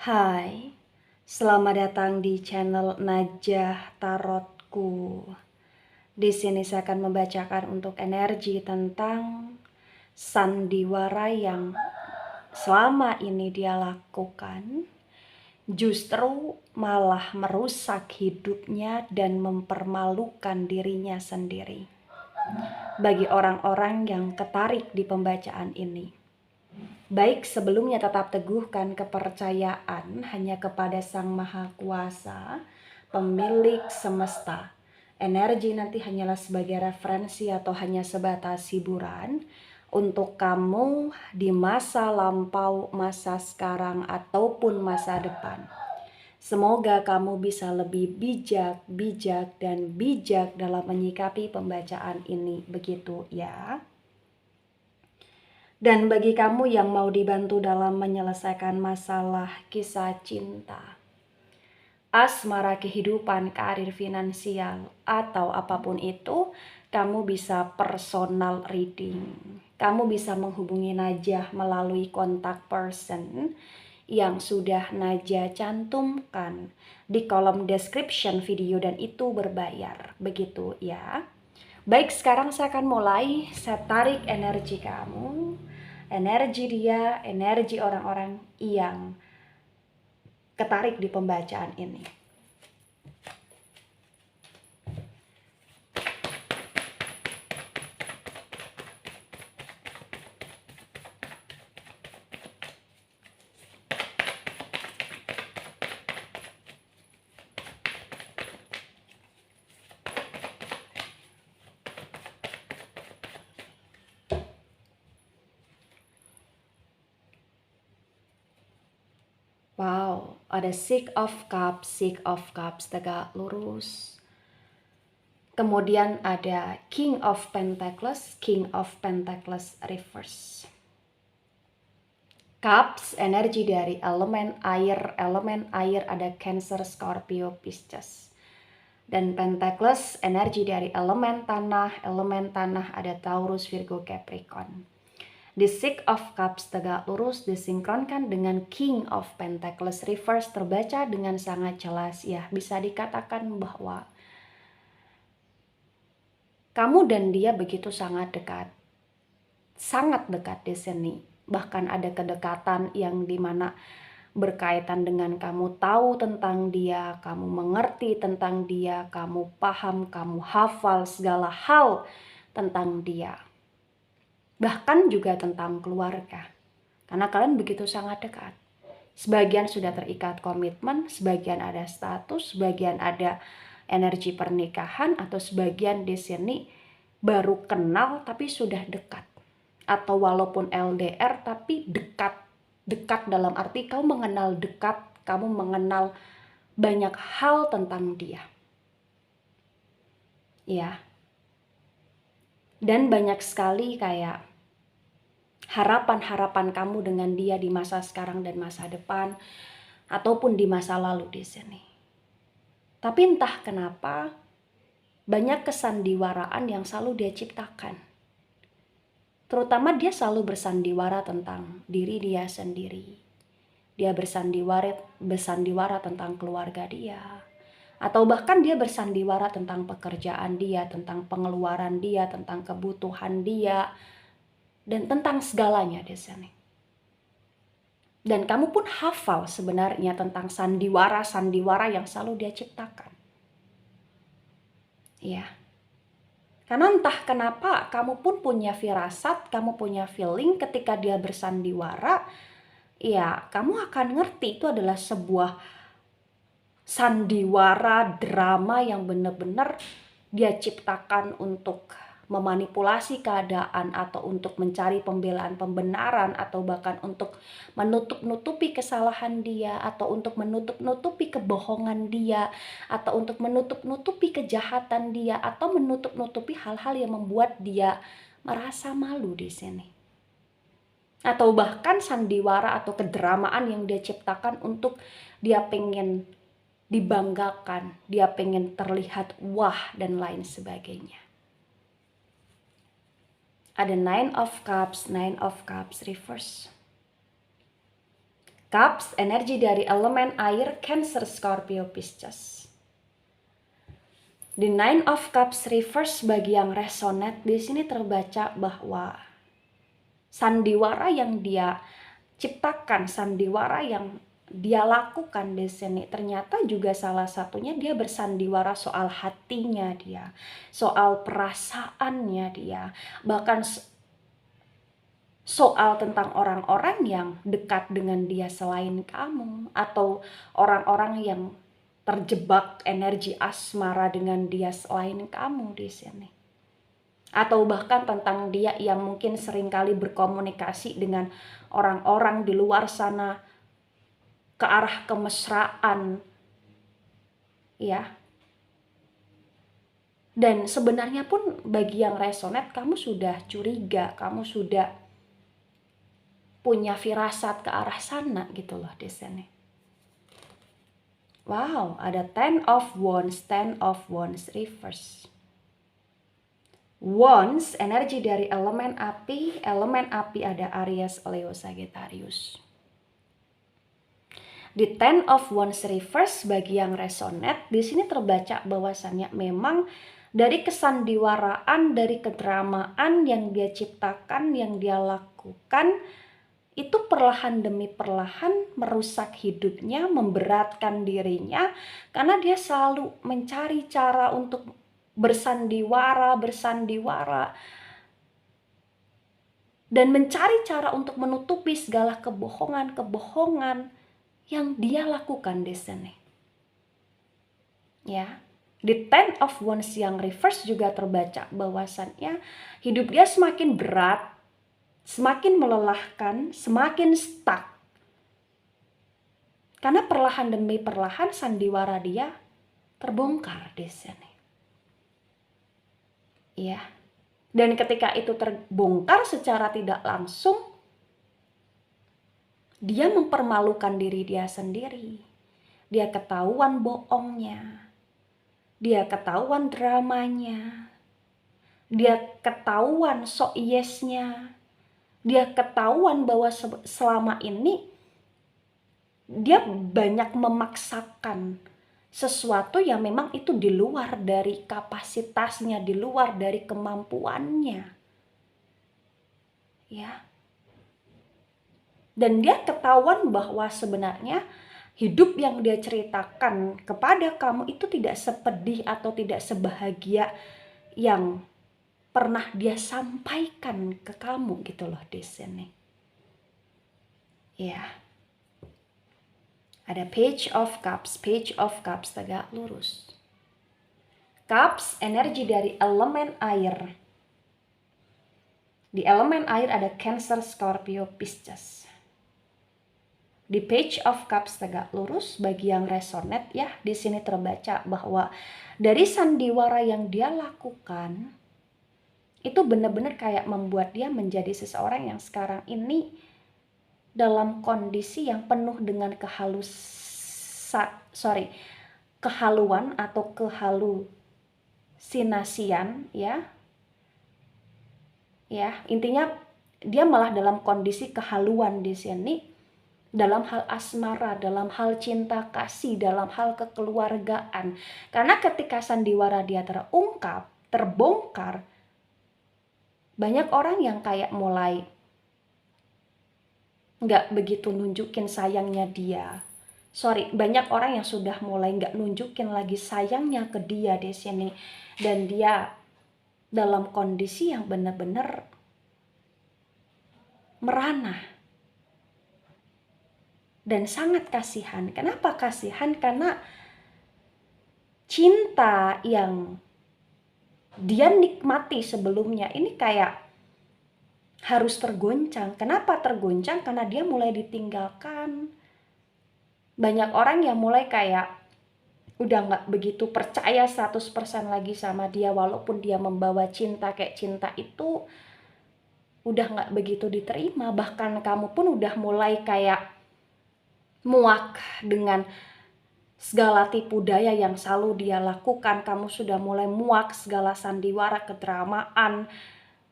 Hai, selamat datang di channel Najah Tarotku. Di sini saya akan membacakan untuk energi tentang sandiwara yang selama ini dia lakukan, justru malah merusak hidupnya dan mempermalukan dirinya sendiri. Bagi orang-orang yang tertarik di pembacaan ini, baik sebelumnya tetap teguhkan kepercayaan hanya kepada Sang Maha Kuasa, pemilik semesta. Energi nanti hanyalah sebagai referensi atau hanya sebatas hiburan untuk kamu di masa lampau, masa sekarang, ataupun masa depan. Semoga kamu bisa lebih bijak dan bijak dalam menyikapi pembacaan ini. Begitu ya. Dan bagi kamu yang mau dibantu dalam menyelesaikan masalah kisah cinta, asmara, kehidupan, karir, finansial, atau apapun itu, kamu bisa personal reading. Kamu bisa menghubungi Najah melalui kontak person yang sudah Najah cantumkan di kolom description video, dan itu berbayar. Begitu ya. Baik, sekarang saya akan mulai. Saya tarik energi kamu, energi dia, energi orang-orang yang ketarik di pembacaan ini. Wow, ada Six of Cups tegak lurus. Kemudian ada King of Pentacles reverse. Cups, energi dari elemen air ada Cancer, Scorpio, Pisces. Dan Pentacles, energi dari elemen tanah ada Taurus, Virgo, Capricorn. The Six of Cups tegak lurus disinkronkan dengan King of Pentacles reverse terbaca dengan sangat jelas ya. Bisa dikatakan bahwa kamu dan dia begitu sangat dekat. Sangat dekat di sini. Bahkan ada kedekatan yang dimana berkaitan dengan kamu tahu tentang dia, kamu mengerti tentang dia, kamu paham, kamu hafal segala hal tentang dia. Bahkan juga tentang keluarga. Karena kalian begitu sangat dekat. Sebagian sudah terikat komitmen, sebagian ada status, sebagian ada energi pernikahan, atau sebagian di sini baru kenal tapi sudah dekat. Atau walaupun LDR tapi dekat. Dekat dalam arti kamu mengenal dekat, kamu mengenal banyak hal tentang dia. Ya. Dan banyak sekali kayak harapan-harapan kamu dengan dia di masa sekarang dan masa depan, ataupun di masa lalu di sini. Tapi entah kenapa banyak kesandiwaraan yang selalu dia ciptakan. Terutama dia selalu bersandiwara tentang diri dia sendiri. Dia bersandiwara tentang keluarga dia. Atau bahkan dia bersandiwara tentang pekerjaan dia, tentang pengeluaran dia, tentang kebutuhan dia, dan tentang segalanya di sini. Dan kamu pun hafal sebenarnya tentang sandiwara yang selalu dia ciptakan. Ya. Karena entah kenapa kamu pun punya firasat, kamu punya feeling ketika dia bersandiwara, ya kamu akan ngerti itu adalah sebuah sandiwara drama yang benar-benar dia ciptakan untuk memanipulasi keadaan, atau untuk mencari pembenaran, atau bahkan untuk menutup-nutupi kesalahan dia, atau untuk menutup-nutupi kebohongan dia, atau untuk menutup-nutupi kejahatan dia, atau menutup-nutupi hal-hal yang membuat dia merasa malu di sini. Atau bahkan sandiwara atau kedramaan yang dia ciptakan untuk dia pengen dibanggakan, dia pengen terlihat wah dan lain sebagainya. Ada Nine of Cups reverse. Cups, energi dari elemen air, Cancer, Scorpio, Pisces. The Nine of Cups reverse bagi yang resonate, di sini terbaca bahwa sandiwara yang dia ciptakan, sandiwara yang dia lakukan di sini ternyata juga salah satunya dia bersandiwara soal hatinya dia, soal perasaannya dia, bahkan soal tentang orang-orang yang dekat dengan dia selain kamu, atau orang-orang yang terjebak energi asmara dengan dia selain kamu di sini. Atau bahkan tentang dia yang mungkin seringkali berkomunikasi dengan orang-orang di luar sana ke arah kemesraan, ya. Dan sebenarnya pun bagi yang resonate, kamu sudah curiga, kamu sudah punya firasat ke arah sana gitu loh di sini. Wow, ada Ten of Wands reverse. Wands, energi dari elemen api ada Aries, Leo, Sagittarius. Di Ten of Wands reverse bagi yang resonate, di sini terbaca bahwasannya memang dari kesandiwaraan, dari kedramaan yang dia ciptakan, yang dia lakukan, itu perlahan demi perlahan merusak hidupnya, memberatkan dirinya, karena dia selalu mencari cara untuk bersandiwara, dan mencari cara untuk menutupi segala kebohongan yang dia lakukan di sini. Ya, di Ten of Wands yang reverse juga terbaca bahwasannya hidup dia semakin berat, semakin melelahkan, semakin stuck. Karena perlahan demi perlahan sandiwara dia terbongkar di sini. Ya. Dan ketika itu terbongkar secara tidak langsung, dia mempermalukan diri dia sendiri. Dia ketahuan bohongnya. Dia ketahuan dramanya. Dia ketahuan sok yesnya. Dia ketahuan bahwa selama ini dia banyak memaksakan sesuatu yang memang itu di luar dari kapasitasnya, di luar dari kemampuannya. Ya. Dan dia ketahuan bahwa sebenarnya hidup yang dia ceritakan kepada kamu itu tidak sepedih atau tidak sebahagia yang pernah dia sampaikan ke kamu gitu loh di sini. Ya. Ada Page of Cups tegak lurus. Cups, energi dari elemen air. Di elemen air ada Cancer, Scorpio, Pisces. Di Page of Cups tegak lurus bagi yang resonate, ya, di sini terbaca bahwa dari sandiwara yang dia lakukan itu benar-benar kayak membuat dia menjadi seseorang yang sekarang ini dalam kondisi yang penuh dengan kehaluan atau kehalusinasian, ya. Ya, intinya dia malah dalam kondisi kehaluan di sini, dalam hal asmara, dalam hal cinta kasih, dalam hal kekeluargaan. Karena ketika sandiwara dia terbongkar, banyak orang yang kayak mulai nggak begitu nunjukin sayangnya dia. Banyak orang yang sudah mulai nggak nunjukin lagi sayangnya ke dia di sini. Dan dia dalam kondisi yang benar-benar merana. Dan sangat kasihan. Kenapa kasihan? Karena cinta yang dia nikmati sebelumnya ini kayak harus tergoncang. Kenapa tergoncang? Karena dia mulai ditinggalkan. Banyak orang yang mulai kayak udah gak begitu percaya 100% lagi sama dia, walaupun dia membawa cinta kayak cinta itu udah gak begitu diterima. Bahkan kamu pun udah mulai kayak muak dengan segala tipu daya yang selalu dia lakukan. Kamu sudah mulai muak segala sandiwara, kedramaan,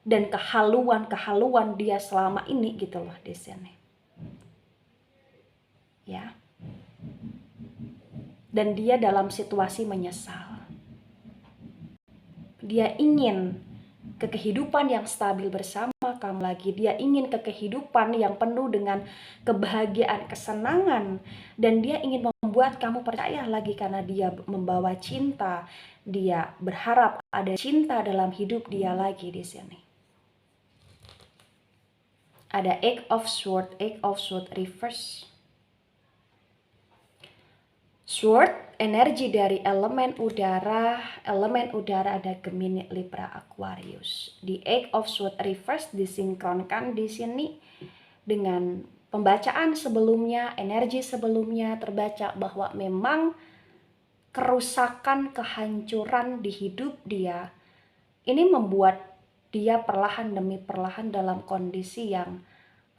dan kehaluan dia selama ini gitu loh di sini. ya. Dan dia dalam situasi menyesal. Dia ingin ke kehidupan yang stabil bersama kamu lagi. Dia ingin ke kehidupan yang penuh dengan kebahagiaan, kesenangan. Dan dia ingin membuat kamu percaya lagi karena dia membawa cinta. Dia berharap ada cinta dalam hidup dia lagi di sini. Ada Eight of Swords reverse. Sword, energi dari elemen udara ada Gemini, Libra, Aquarius. Di Eight of Swords reverse disinkronkan di sini dengan pembacaan sebelumnya, energi sebelumnya terbaca bahwa memang kerusakan, kehancuran di hidup dia ini membuat dia perlahan demi perlahan dalam kondisi yang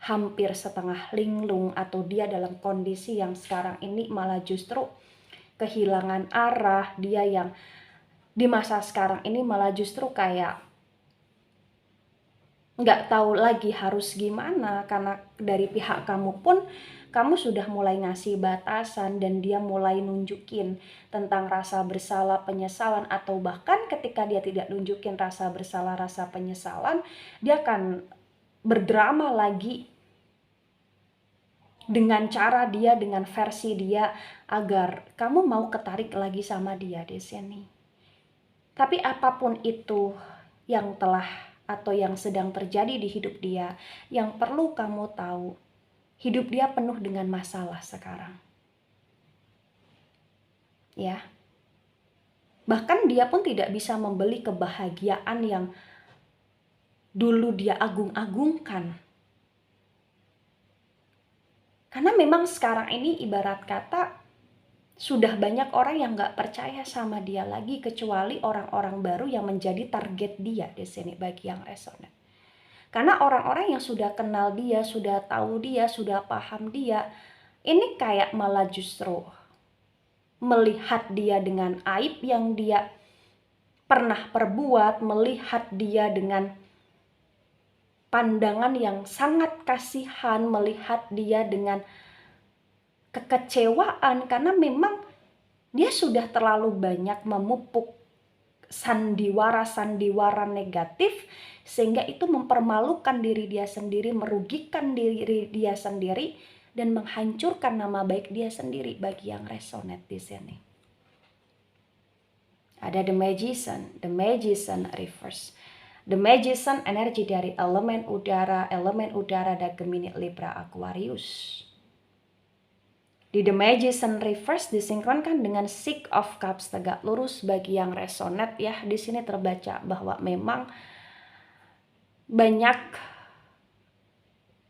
hampir setengah linglung, atau dia dalam kondisi yang sekarang ini malah justru kehilangan arah. Dia yang di masa sekarang ini malah justru kayak nggak tahu lagi harus gimana, karena dari pihak kamu pun kamu sudah mulai ngasih batasan dan dia mulai nunjukin tentang rasa bersalah, penyesalan, atau bahkan ketika dia tidak nunjukin rasa bersalah, rasa penyesalan, dia akan berdrama lagi dengan cara dia, dengan versi dia, agar kamu mau ketarik lagi sama dia di sini. Tapi apapun itu yang telah atau yang sedang terjadi di hidup dia, yang perlu kamu tahu, hidup dia penuh dengan masalah sekarang. Ya. Bahkan dia pun tidak bisa membeli kebahagiaan yang dulu dia agung-agungkan. Karena memang sekarang ini ibarat kata sudah banyak orang yang gak percaya sama dia lagi, kecuali orang-orang baru yang menjadi target dia di sini bagi yang resonate. Karena orang-orang yang sudah kenal dia, sudah tahu dia, sudah paham dia, ini kayak malah justru melihat dia dengan aib yang dia pernah perbuat, melihat dia dengan pandangan yang sangat kasihan, melihat dia dengan kekecewaan, karena memang dia sudah terlalu banyak memupuk sandiwara-sandiwara negatif, sehingga itu mempermalukan diri dia sendiri, merugikan diri dia sendiri, dan menghancurkan nama baik dia sendiri bagi yang resonate di sini. Ada The Magician reverse. The Magician energi dari elemen udara ada Gemini, Libra, Aquarius. Di The Magician reverse disinkronkan dengan Six of Cups tegak lurus bagi yang resonate ya. Di sini terbaca bahwa memang banyak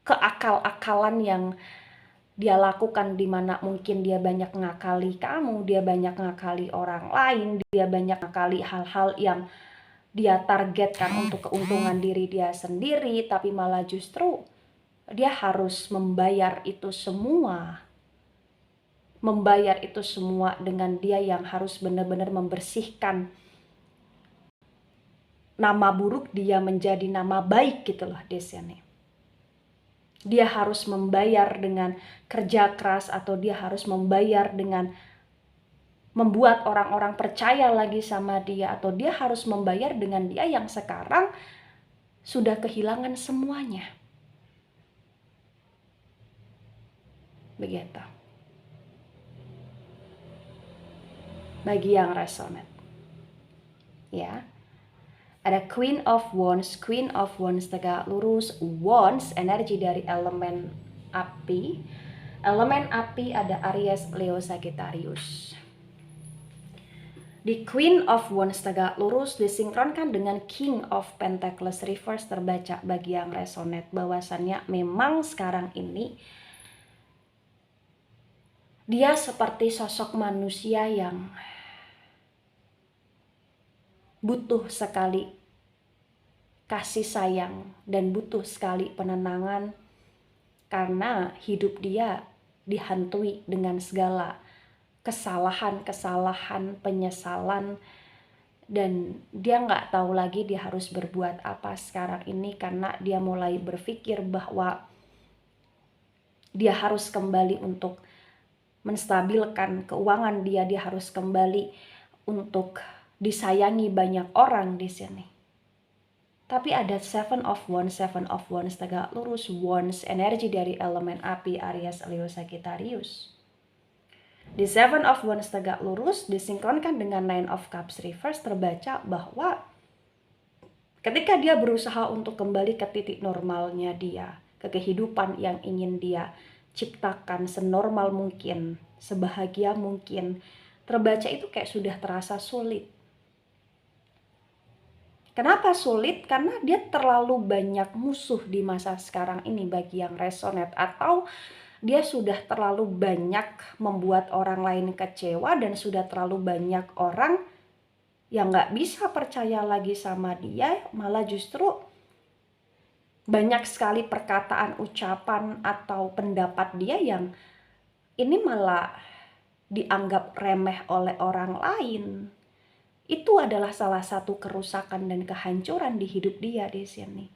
keakal-akalan yang dia lakukan, di mana mungkin dia banyak ngakali kamu, dia banyak ngakali orang lain, dia banyak ngakali hal-hal yang dia targetkan untuk keuntungan diri dia sendiri, tapi malah justru dia harus membayar itu semua. Membayar itu semua dengan dia yang harus benar-benar membersihkan nama buruk dia menjadi nama baik gitu loh di sini. Dia harus membayar dengan kerja keras, atau dia harus membayar dengan membuat orang-orang percaya lagi sama dia, atau dia harus membayar dengan dia yang sekarang sudah kehilangan semuanya. Begitu. Bagi yang resonate. Ya. Ada Queen of Wands tegak lurus. Wands energi dari elemen api. Elemen api ada Aries, Leo, Sagittarius. Di Queen of Wands tegak lurus disinkronkan dengan King of Pentacles reverse terbaca bagi yang resonate bahwasannya memang sekarang ini dia seperti sosok manusia yang butuh sekali kasih sayang dan butuh sekali penenangan, karena hidup dia dihantui dengan segala kesalahan, penyesalan, dan dia nggak tahu lagi dia harus berbuat apa sekarang ini, karena dia mulai berpikir bahwa dia harus kembali untuk menstabilkan keuangan dia, dia harus kembali untuk disayangi banyak orang di sini. Tapi ada Seven of Wands tegak lurus, Wands energi dari elemen api Aries, Leo, Sagittarius. Di Seven of Wands tegak lurus disinkronkan dengan Nine of Cups reverse, terbaca bahwa ketika dia berusaha untuk kembali ke titik normalnya dia, ke kehidupan yang ingin dia ciptakan senormal mungkin, sebahagia mungkin, terbaca itu kayak sudah terasa sulit. Kenapa sulit? Karena dia terlalu banyak musuh di masa sekarang ini bagi yang resonate, atau dia sudah terlalu banyak membuat orang lain kecewa dan sudah terlalu banyak orang yang nggak bisa percaya lagi sama dia, malah justru banyak sekali perkataan, ucapan, atau pendapat dia yang ini malah dianggap remeh oleh orang lain. Itu adalah salah satu kerusakan dan kehancuran di hidup dia di sini.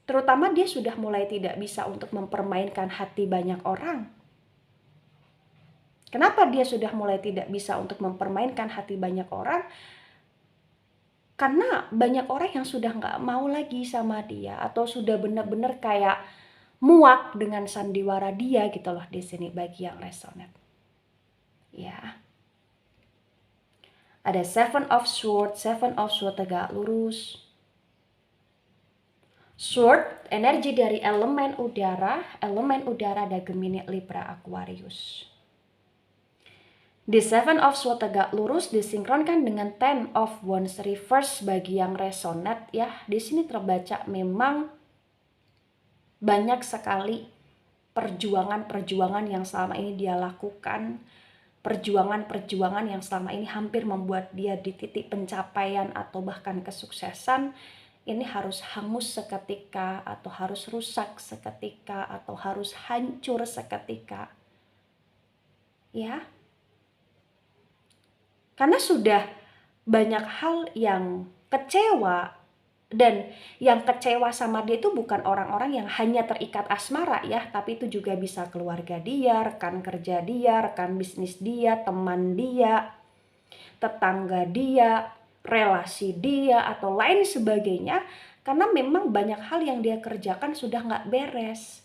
Terutama dia sudah mulai tidak bisa untuk mempermainkan hati banyak orang. Kenapa dia sudah mulai tidak bisa untuk mempermainkan hati banyak orang? Karena banyak orang yang sudah nggak mau lagi sama dia, atau sudah benar-benar kayak muak dengan sandiwara dia gitu loh di sini bagi yang resonate. Ya. Ada Seven of Swords tegak lurus. Sword, energi dari elemen udara ada Gemini, Libra, Aquarius. Di Seven of Swords tegak lurus disinkronkan dengan Ten of Wands reverse bagi yang resonate ya. Di sini terbaca memang banyak sekali perjuangan-perjuangan yang selama ini dia lakukan. Perjuangan-perjuangan yang selama ini hampir membuat dia di titik pencapaian atau bahkan kesuksesan, ini harus hangus seketika, atau harus rusak seketika, atau harus hancur seketika. Ya. Karena sudah banyak hal yang kecewa, dan yang kecewa sama dia itu bukan orang-orang yang hanya terikat asmara ya, tapi itu juga bisa keluarga dia, rekan kerja dia, rekan bisnis dia, teman dia, tetangga dia, relasi dia, atau lain sebagainya. Karena memang banyak hal yang dia kerjakan sudah nggak beres.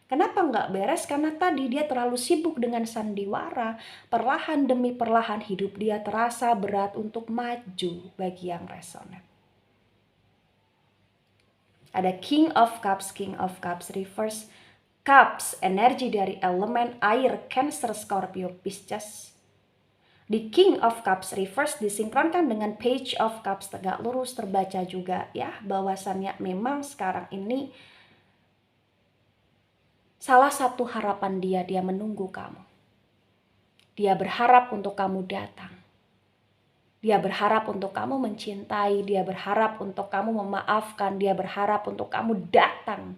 Kenapa nggak beres? Karena tadi dia terlalu sibuk dengan sandiwara. Perlahan demi perlahan hidup dia terasa berat untuk maju bagi yang resonate. Ada King of Cups reverse. Cups, energi dari elemen air, Cancer, Scorpio, Pisces. Di King of Cups reverse disinkronkan dengan Page of Cups tegak lurus, terbaca juga ya bahwasannya memang sekarang ini salah satu harapan dia menunggu kamu. Dia berharap untuk kamu datang. Dia berharap untuk kamu mencintai, dia berharap untuk kamu memaafkan, dia berharap untuk kamu datang.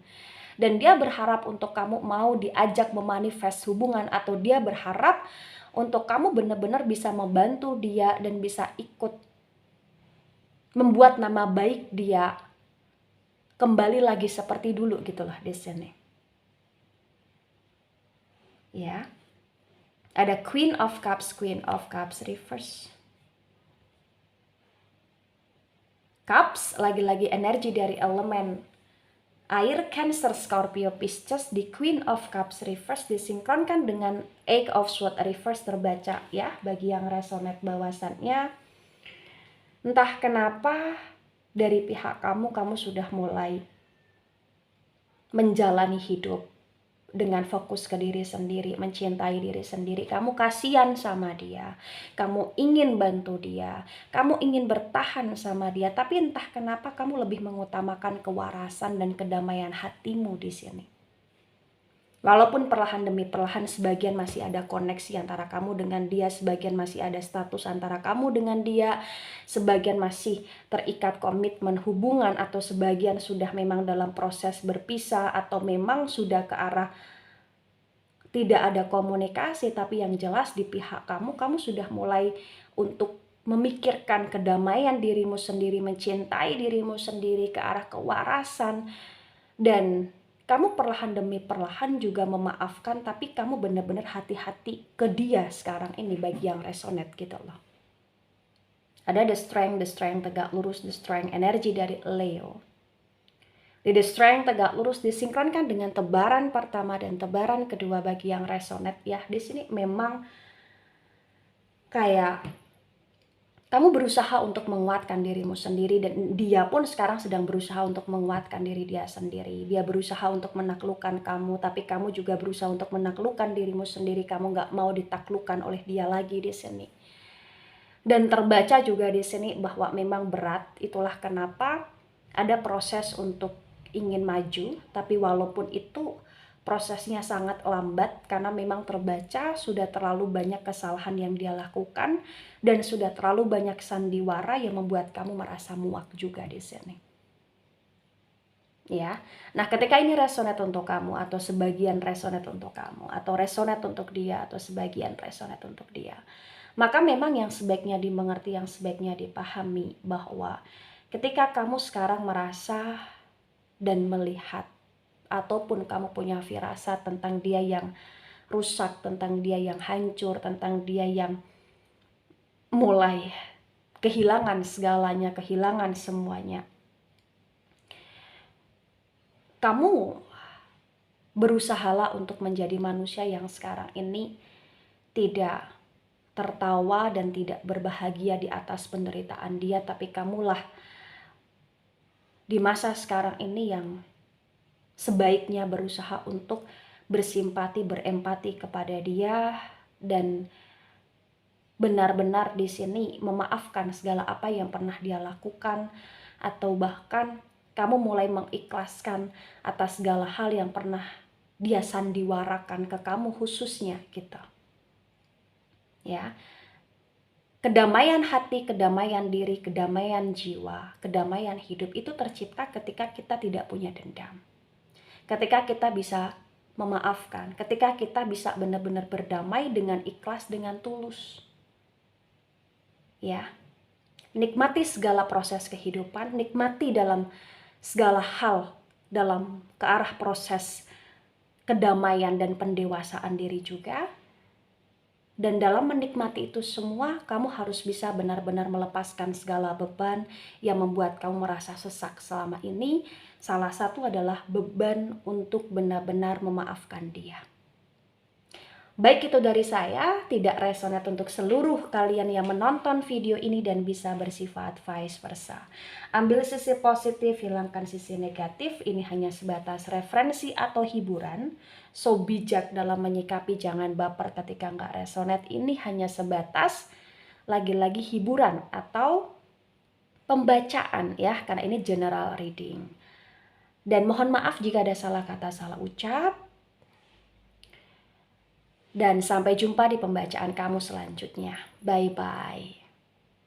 Dan dia berharap untuk kamu mau diajak memanifest hubungan, atau dia berharap untuk kamu benar-benar bisa membantu dia dan bisa ikut membuat nama baik dia kembali lagi seperti dulu gitu loh di sini. Ya. Ada Queen of Cups reverse. Cups, lagi-lagi energi dari elemen air, Cancer, Scorpio, Pisces. Di Queen of Cups reverse disinkronkan dengan Eight of Swords reverse, terbaca ya bagi yang resonate bahwasannya entah kenapa dari pihak kamu sudah mulai menjalani hidup dengan fokus ke diri sendiri, mencintai diri sendiri. Kamu kasihan sama dia, kamu ingin bantu dia, kamu ingin bertahan sama dia, tapi entah kenapa kamu lebih mengutamakan kewarasan dan kedamaian hatimu di sini. Walaupun perlahan demi perlahan sebagian masih ada koneksi antara kamu dengan dia, sebagian masih ada status antara kamu dengan dia, sebagian masih terikat komitmen hubungan, atau sebagian sudah memang dalam proses berpisah, atau memang sudah ke arah tidak ada komunikasi. Tapi yang jelas di pihak kamu sudah mulai untuk memikirkan kedamaian dirimu sendiri, mencintai dirimu sendiri, ke arah kewarasan. Dan kamu perlahan demi perlahan juga memaafkan, tapi kamu benar-benar hati-hati ke dia sekarang ini bagi yang resonate gitu loh. Ada the strength tegak lurus, the strength energi dari Leo. Di the strength tegak lurus disinkronkan dengan tebaran pertama dan tebaran kedua bagi yang resonate ya. Di sini memang kayak kamu berusaha untuk menguatkan dirimu sendiri, dan dia pun sekarang sedang berusaha untuk menguatkan diri dia sendiri. Dia berusaha untuk menaklukkan kamu, tapi kamu juga berusaha untuk menaklukkan dirimu sendiri. Kamu nggak mau ditaklukkan oleh dia lagi di sini. Dan terbaca juga di sini bahwa memang berat. Itulah kenapa ada proses untuk ingin maju, tapi walaupun itu prosesnya sangat lambat karena memang terbaca sudah terlalu banyak kesalahan yang dia lakukan dan sudah terlalu banyak sandiwara yang membuat kamu merasa muak juga di sini. Ya. Nah, ketika ini resonate untuk kamu atau sebagian resonate untuk kamu atau resonate untuk dia atau sebagian resonate untuk dia, maka memang yang sebaiknya dimengerti, yang sebaiknya dipahami bahwa ketika kamu sekarang merasa dan melihat ataupun kamu punya firasat tentang dia yang rusak, tentang dia yang hancur, tentang dia yang mulai kehilangan segalanya, kehilangan semuanya, kamu berusahalah untuk menjadi manusia yang sekarang ini tidak tertawa dan tidak berbahagia di atas penderitaan dia, tapi kamulah di masa sekarang ini yang sebaiknya berusaha untuk bersimpati, berempati kepada dia dan benar-benar di sini memaafkan segala apa yang pernah dia lakukan, atau bahkan kamu mulai mengikhlaskan atas segala hal yang pernah dia sandiwarakan ke kamu khususnya gitu. Ya. Kedamaian hati, kedamaian diri, kedamaian jiwa, kedamaian hidup itu tercipta ketika kita tidak punya dendam. Ketika kita bisa memaafkan, ketika kita bisa benar-benar berdamai dengan ikhlas, dengan tulus. Ya, nikmati segala proses kehidupan, nikmati dalam segala hal dalam ke arah proses kedamaian dan pendewasaan diri juga. Dan dalam menikmati itu semua, kamu harus bisa benar-benar melepaskan segala beban yang membuat kamu merasa sesak selama ini. Salah satu adalah beban untuk benar-benar memaafkan dia. Baik itu dari saya, tidak resonate untuk seluruh kalian yang menonton video ini dan bisa bersifat vice versa. Ambil sisi positif, hilangkan sisi negatif, ini hanya sebatas referensi atau hiburan. So bijak dalam menyikapi, jangan baper ketika nggak resonate, ini hanya sebatas lagi-lagi hiburan atau pembacaan ya, karena ini general reading. Dan mohon maaf jika ada salah kata, salah ucap. Dan sampai jumpa di pembacaan kamu selanjutnya. Bye-bye.